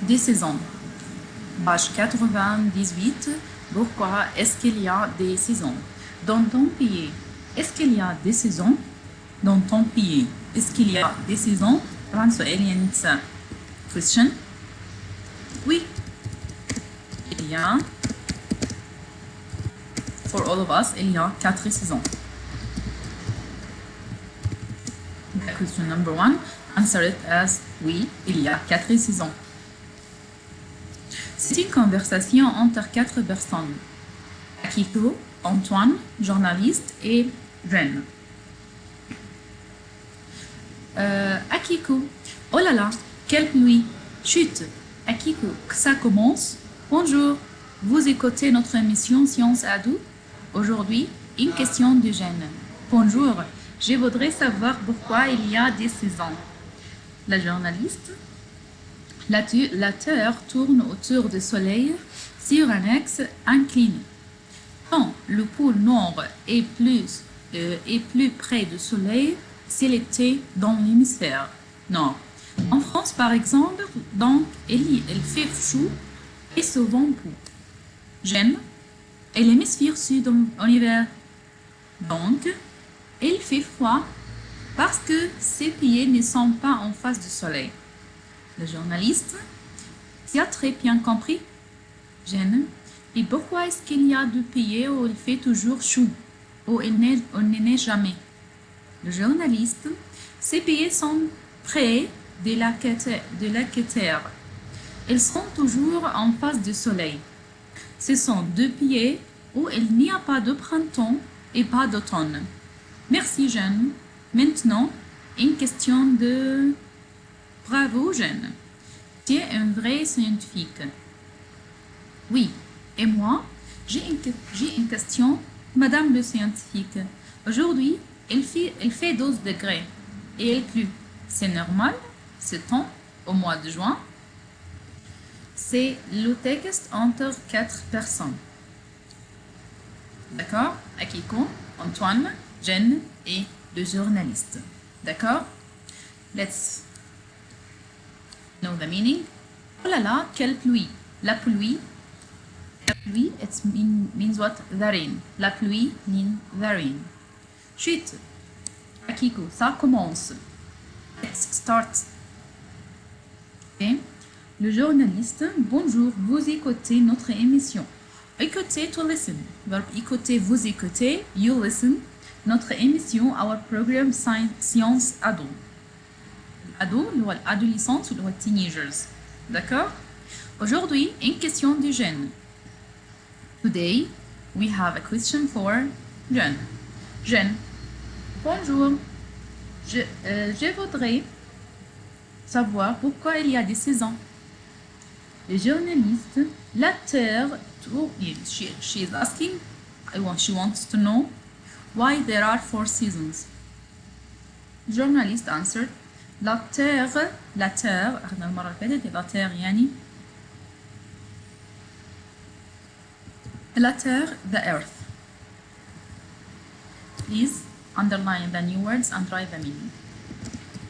des saisons. Page 98. Pourquoi est-ce qu'il y a des saisons? Dans ton pays, est-ce qu'il y a des saisons? Dans ton pays, est-ce qu'il y a des saisons? طبعا سؤال يعني it's a question. Oui, il y a. For all of us, il y a 4 saisons. Question number 1. Answer it as oui, il y a 4 saisons. C'est une conversation entre 4 personnes. Akiko, Antoine, journaliste, et Jen. Akiko, oh là là, quelle pluie. Chut, Akiko, ça commence. Bonjour, vous écoutez notre émission Science Ado. Aujourd'hui, une question de Jen. Bonjour, je voudrais savoir pourquoi il y a des saisons. La journaliste. La Terre tourne autour du Soleil sur un axe incliné. Quand le pôle Nord est plus près du Soleil, c'est l'été dans l'hémisphère Nord. En France, par exemple, donc, il fait chaud et souvent beau. J'aime. Et l'hémisphère sud en hiver. Donc, il fait froid parce que ces pays ne sont pas en face du Soleil. Le journaliste, tu as très bien compris, Jeanne. Et pourquoi est-ce qu'il y a deux pays où il fait toujours chaud, où il ne neige jamais? Le journaliste, ces pays sont près de l'équateur. Ils sont toujours en face du soleil. Ce sont deux pays où il n'y a pas de printemps et pas d'automne. Merci, Jeanne. Maintenant, une question de... Bravo, Jeanne. Tu es un vrai scientifique. Oui. Et moi, j'ai une question, Madame le scientifique. Aujourd'hui, il fait 12 degrés et il pleut. C'est normal, ce temps, au mois de juin. C'est le texte entre 4 personnes. D'accord? Akiko, Antoine, Jen et le journaliste. D'accord? Let's know the meaning. Oh là là, quelle pluie! La pluie, it means what? The rain. La pluie means the rain. Chut! Akiko, ça commence. Let's start. Okay. Le journaliste, bonjour, vous écoutez notre émission. Écoutez to listen. Verbe écouter, vous écoutez, you listen. Notre émission, our program Science Ado. Ado, l'adolescence ou le teenagers. D'accord? Aujourd'hui, une question de Jen. Today, we have a question for Jen. Jen, bonjour. Je voudrais savoir pourquoi il y a des saisons. Le journaliste, la Terre tourne. She is asking, she wants to know why there are 4 seasons. Journalist answered, la Terre, أخذنا المرة اللي فاتت la Terre يعني La Terre, the Earth. Please underline the new words and write the meaning.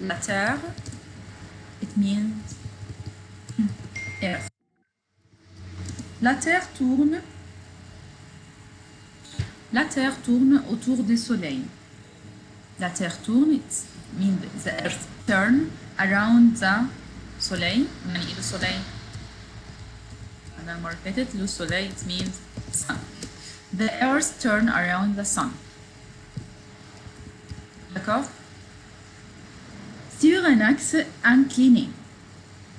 La Terre, it means Earth. La Terre tourne autour du Soleil. La Terre tourne, it means the Earth turn around the Soleil. يعني le Soleil. أنا repeated le Soleil, it means sun. The Earth turn around the sun. D'accord? Sur un axe incliné.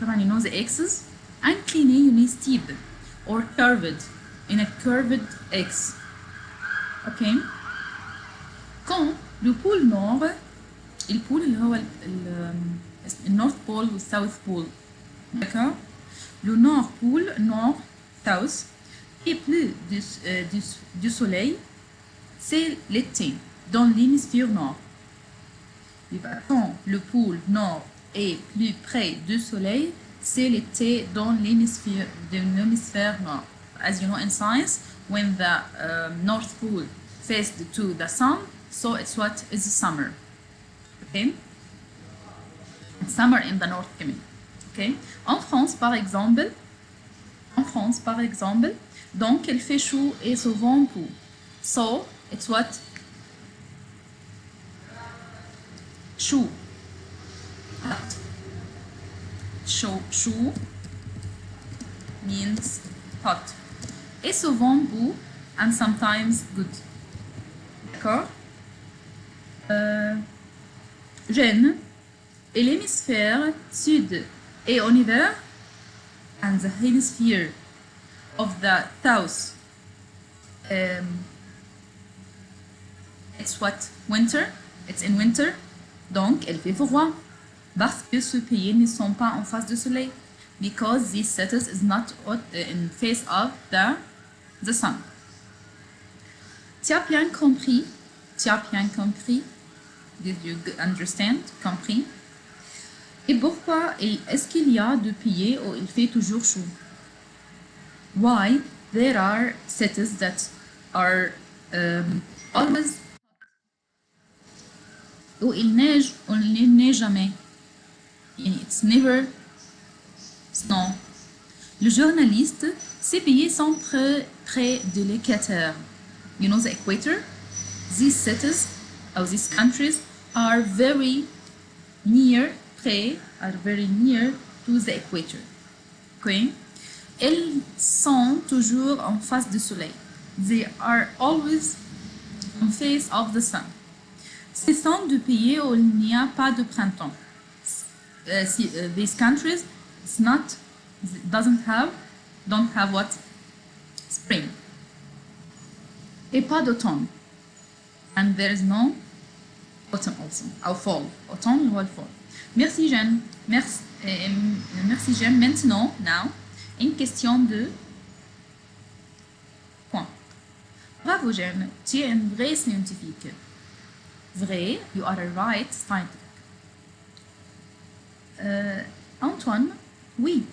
طبعا you know the axes. Incliné, you mean steep or curved. In a curved axe. Ok? Quand le pôle nord, le pôle اللي هو le North Pole ou South Pole. D'accord? Le Nord Pôle, Nord, South, et plus du soleil, c'est l'été dans l'hémisphère nord. Quand le pôle nord est plus près du soleil, c'est l'été dans l'hémisphère nord. As you know in science, when the North Pole faces to the sun, so it's what is summer. Okay? Summer in the north كمان. Ok. En France, par exemple, donc il fait chaud et souvent beau. So, it's what? Chaud. Hot. Chaud means hot. Et souvent beau and sometimes good. D'accord? Jeune et l'hémisphère sud et en hiver and the hemisphere of the south. It's what? Winter. It's in winter. Donc, elle fait froid. Parce que ce pays ne sont pas en face du soleil. Because this cities is not in face of the sun. Tu as bien compris? Tu as bien compris? Did you understand? Compris? Et pourquoi est-ce qu'il y a deux pays où il fait toujours chaud? Why there are cities that are always où il ne neige jamais. It's never snow. Le journaliste, ces pays sont près de l'équateur. You know the equator? These cities or these countries are very near to the equator. Okay? Elles sont toujours en face du soleil. They are always in face of the sun. Ce sont des pays où il n'y a pas de printemps. These countries don't have what? Spring. Et pas d'automne. And there is no autumn also. Or fall. Automne ou fall. Merci Jeanne. Merci Jeanne. Maintenant, une question de point. Bravo Jeanne. Tu es une vraie scientifique. Vrai, you are a right scientist. Antoine, oui.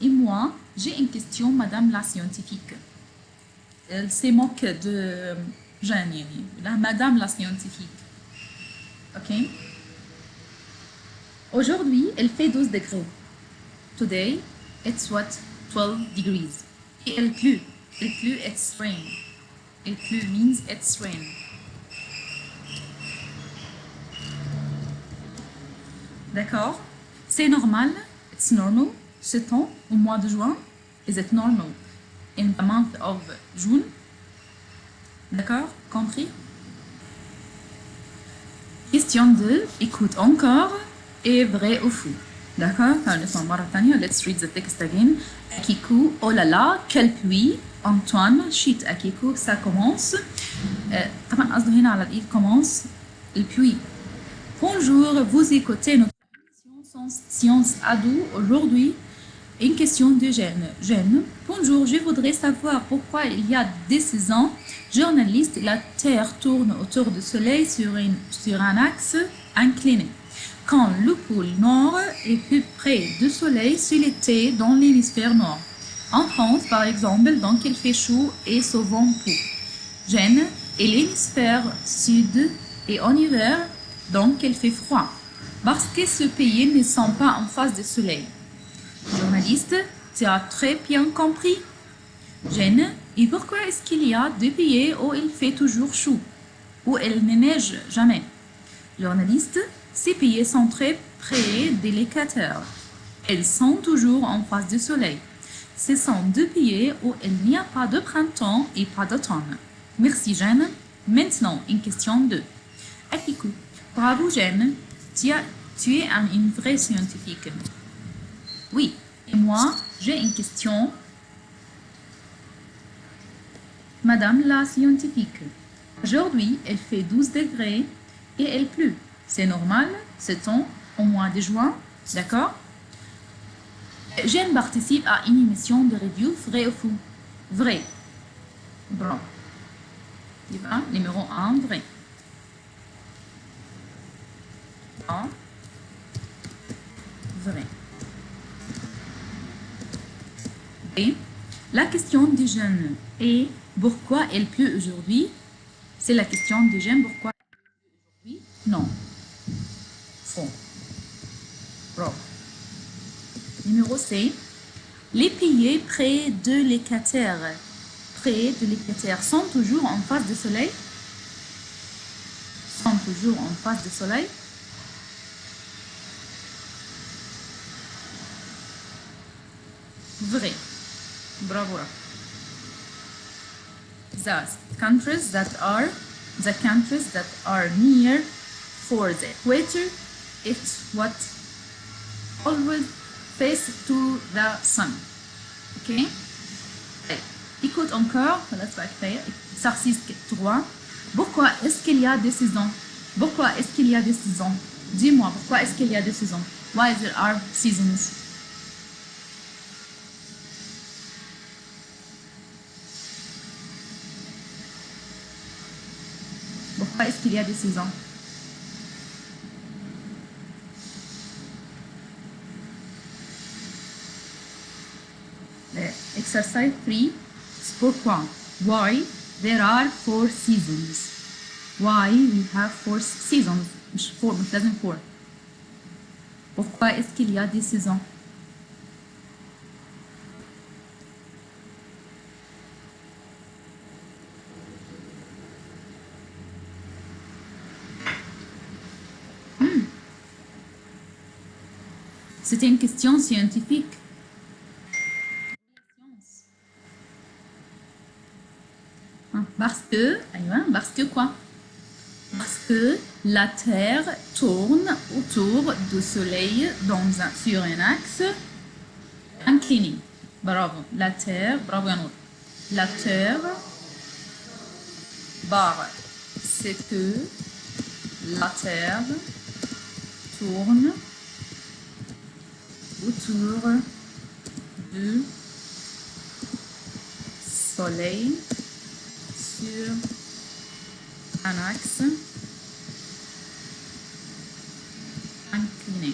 Et moi, j'ai une question, madame la scientifique. Elle se moque de Jeanne, la madame la scientifique. Ok? Aujourd'hui, elle fait 12 degrés. Today, it's what? 12 degrees. Et elle pleut. Elle pleut, it's rain. Elle pleut means it's rain. D'accord? C'est normal. It's normal. Ce temps au mois de juin. Is it normal? In the month of June. D'accord? Compris? Question 2. Écoute encore. Et vrai ou faux? D'accord? Let's read the text again. Akiku, oh là là, quelle pluie. Antoine, shit, Akiku, ça commence. طبعا قصده هنا على الإيد commence. Le pluie. Bonjour, vous écoutez notre émission Science Ado. Aujourd'hui, une question de Jeanne. Bonjour, je voudrais savoir pourquoi il y a des saisons journalistes, la Terre tourne autour du Soleil sur un axe incliné. Quand le pôle Nord est plus près du Soleil, c'est l'été dans l'hémisphère Nord. En France, par exemple, donc il fait chaud et souvent beau. Jeanne est l'hémisphère Sud et en hiver, donc il fait froid. Parce que ce pays ne sont pas en face du Soleil. Journaliste, tu as très bien compris. Jeanne, et pourquoi est-ce qu'il y a deux pays où il fait toujours chaud, où il ne neige jamais? Journaliste, ces pays sont très près de l'équateur. Ils sont toujours en face du soleil. Ce sont deux pays où il n'y a pas de printemps et pas d'automne. Merci Jeanne. Maintenant, une question 2. Akiku, bravo Jeanne. Tu es une vraie scientifique. Oui, et moi, j'ai une question. Madame la scientifique, aujourd'hui, il fait 12 degrés et il pleut. C'est normal, c'est temps au mois de juin, d'accord? Jeanne participe à une émission de review, vrai ou faux? Vrai. Bon. Numéro 1, vrai. Non. Vrai. Et la question de Jeanne est pourquoi elle pleut aujourd'hui? C'est la question de Jeanne, pourquoi elle pleut aujourd'hui? Non. Faux. Wrong. numéro C. Les pays près de l'équateur. Près de l'équateur sont toujours en face du soleil. Sont toujours en face du soleil. Vrai. Bravo. The countries that are near for the equator, it's what always face to the sun. Ok? Écoute encore, let's back there. Exercice 3. Pourquoi est-ce qu'il y a des saisons? Pourquoi est-ce qu'il y a des saisons? Dis-moi, pourquoi est-ce qu'il y a des saisons? Why there are seasons? Pourquoi est-ce qu'il y a des saisons? Exercise 3. Pourquoi? Why there are 4 seasons? Why we have 4 seasons? مش 4 مش لازم 4. Pourquoi est-ce qu'il y a des saisons? C'était une question scientifique. Parce que quoi? Parce que la Terre tourne autour du Soleil sur un axe incliné. Bravo. La Terre, bravo Yanour. La Terre, c'est que la Terre tourne autour du Soleil sur un axe incliné.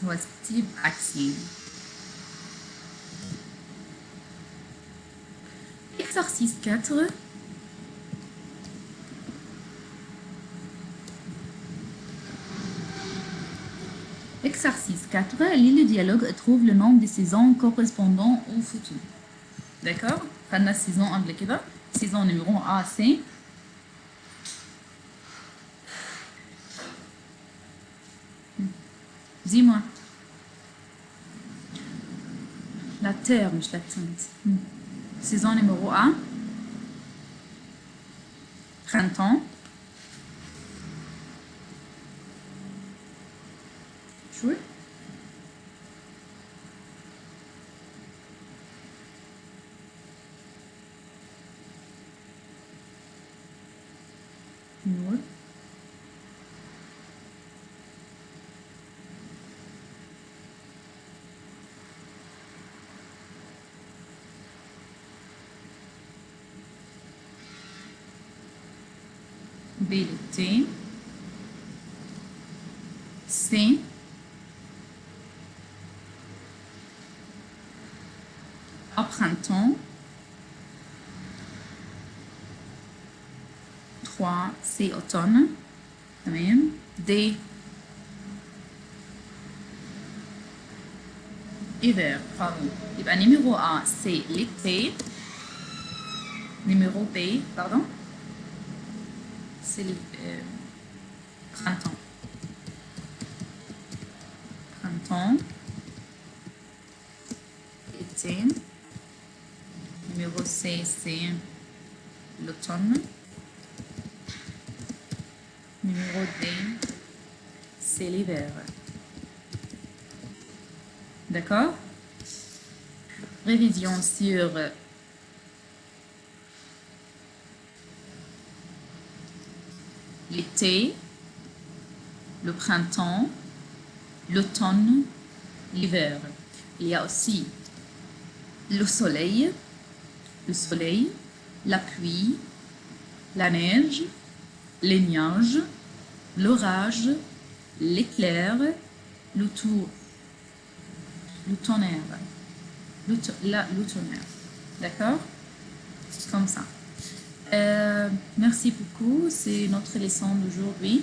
Voici axial. Exercice 4. Exercice 4. Lis le dialogue et trouve le nombre des saisons correspondant au futur. D'accord? خدنا السيزون قبل كده. Saison numéro A, c'est dis-moi. La terre, مش la teinte. Saison numéro A. Printemps. Chouette. Noor. B, l'été. C. Au printemps. 3, c'est automne. تمام. D. hiver. Pardon. يبقى numéro A, c'est l'été. Numéro B, pardon. C'est le printemps. Printemps. Été. Numéro C, c'est l'automne. Numéro D, c'est l'hiver. D'accord? Révision sur l'été, le printemps, l'automne, l'hiver. Il y a aussi le soleil, la pluie, la neige, les nuages, l'orage, l'éclair, le tonnerre. Le tonnerre. D'accord? Comme ça. Merci beaucoup. C'est notre leçon d'aujourd'hui.